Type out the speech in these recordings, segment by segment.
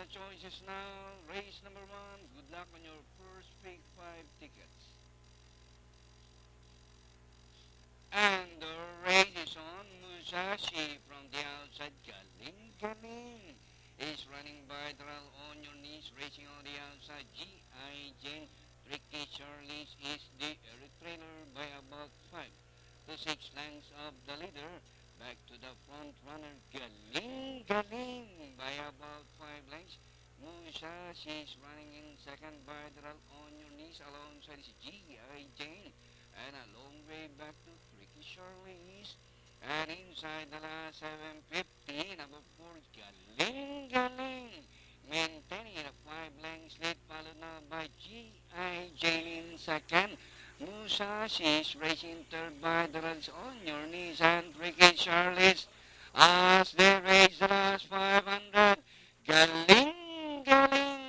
choices now. Race number 1. Good luck on your first pick 5 tickets. And the race is on. Musashi from the outside. Galing Galing is running by Dral on your knees. Racing on the outside. G.I. Jane. Tricky Charlie's is the trailer by about 5 to 6 lengths of the leader. Back to the front runner. Galing Galing by about 5 lengths. Musashi is running in second by Dral on your knees. Alongside is G.I. Jane. And a long way back to Tricky Charlie's. And inside the last 750, number 4, Galing Galing. Maintaining a 5 lengths lead, followed now by G.I. Jane in second. Musashi is racing third by the runs on your knees, and Tricky Charlie's as they race the last 500. Galing Galing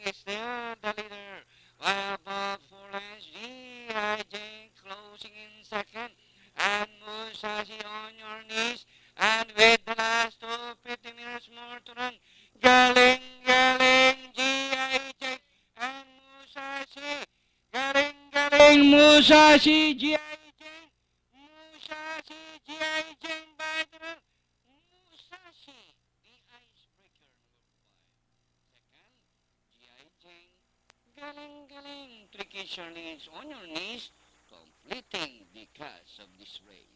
is the leader by about 4 lengths. G.I. Jane closing in second, and Musashi on your knees, and with the last 250 meters more to run, Galing Galing G.I.J. and Musashi. Galing Galing Musashi G.I.J. Musashi G.I.J. by the run. Musashi, the icebreaker number 5. Second, G.I.J. Galing Galing Tricky Charlie is on your knees, completing the cast of this race.